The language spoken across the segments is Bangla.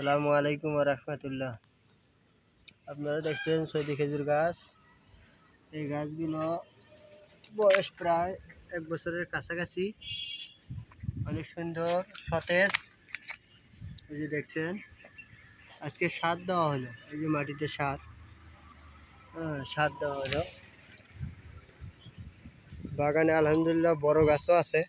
আসসালামু আলাইকুম ওয়া রাহমাতুল্লাহ। আপনারা দেখছেন সৌদি খেজুর গাছ। এই গাছগুলো বয়স প্রায় 1 বছরের কাছাকাছি। অনেক সুন্দর সতেজ। এই যে দেখছেন, আজকে সার দেওয়া হলো। এই যে মাটিতে সার দেওয়া হলো। বাগানে আলহামদুলিল্লাহ বড় গাছও আছে।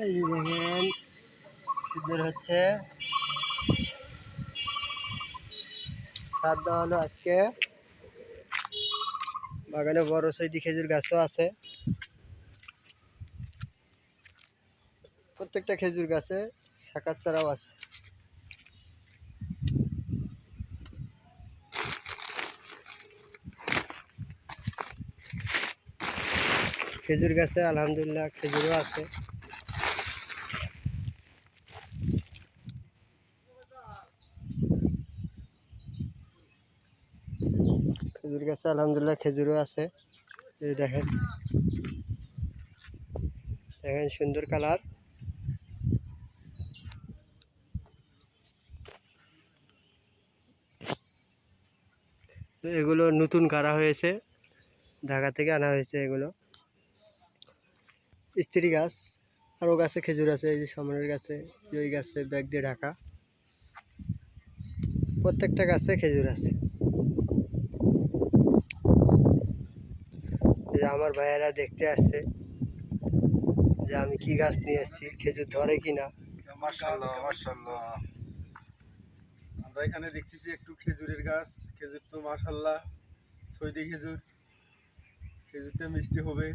এই যে দেখেন, সুন্দর হচ্ছে। সার দেওয়া হলো আজকে। বাগানে বড় সৌদি খেজুর গাছও আছে। প্রত্যেকটা খেজুর গাছে শাখা চারাও আছে। খেজুর গাছে আলহামদুলিল্লাহ খেজুরও আছে। খেজুর গাছে আলহামদুলিল্লাহ খেজুরও আছে। এই দেখেন, দেখেন সুন্দর কালার। এগুলো নতুন কারা হয়েছে, ঢাকা থেকে আনা হয়েছে। এগুলো স্ত্রী গাছ। আরও গাছে খেজুর আছে। এই যে সামনের গাছে, ওই গাছে ব্যাগ দিয়ে ঢাকা। প্রত্যেকটা গাছে খেজুর আছে। এই যে আমার ভাইয়েরা দেখতে আসছে যে আমি কি গাছ নিয়ে এসেছি, খেজুর ধরে কিনা। মাশাআল্লাহ মাশাআল্লাহ, আমরা এখানে দেখতেছি একটু খেজুরের গাছ। খেজুর তো মাশাআল্লাহ সৌদি খেজুর। খেজুরটা মিষ্টি হবে।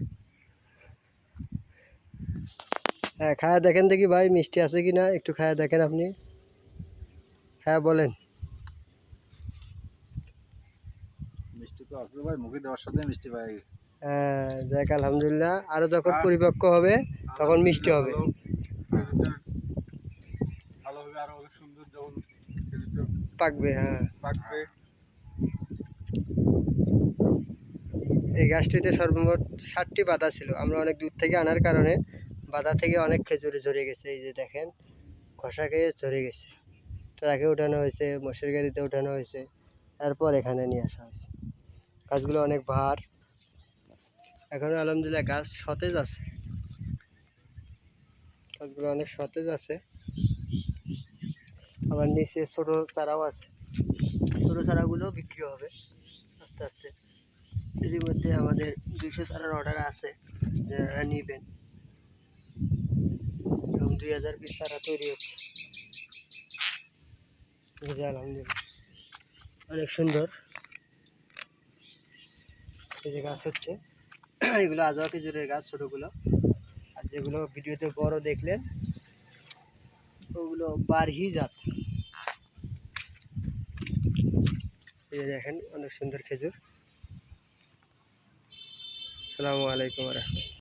হ্যাঁ, খায়া দেখেন দেখি ভাই, মিষ্টি আছে কিনা। একটু খায়া দেখেন আপনি। হ্যাঁ বলেন। মিষ্টি তো আছে ভাই, মুখে দেওয়ার সাথে মিষ্টি পাওয়া গেছে। হ্যাঁ, যাক আলহামদুলিল্লাহ। আরো যখন পরিপক্ক হবে তখন মিষ্টি হবে। খেজুরটা ভালো হবে, আরো হবে সুন্দর যখন খেজুরটা পাকবে। হ্যাঁ, পাকবে। এই গাছটিতে সর্বমোট 60টি বাধা ছিল। আমরা অনেক দূর থেকে আনার কারণে বাধা থেকে অনেক খেজুরে ঝরে গেছে। এই যে দেখেন, খসা খেয়ে ঝরে গেছে। ট্রাকে উঠানো হয়েছে, মোষের গাড়িতে উঠানো হয়েছে, তারপর এখানে নিয়ে আসা হয়েছে। গাছগুলো অনেক ভার। এখনো আলহামদুলিল্লাহ গাছ সতেজ আছে। গাছগুলো অনেক সতেজ আছে। আবার নিচে ছোট চারাও আছে। ছোট চারাগুলো বিক্রি হবে আস্তে আস্তে। এর মধ্যে আমাদের 200 চারার অর্ডার আছে, যারা নিবেন। এবং 2000 পিস চারা তৈরি হচ্ছে। আলহামদুলিল্লাহ অনেক সুন্দর। এই যে গাছ হচ্ছে, এগুলো আজওয়া খেজুরের গাছ ছোটগুলো। আর যেগুলো ভিডিওতে বড় দেখলেন ওগুলো বারহি জাত। এই যে দেখেন, অনেক সুন্দর খেজুর। আসসালামু আলাইকুম ওয়া রাহমাতুল্লাহ।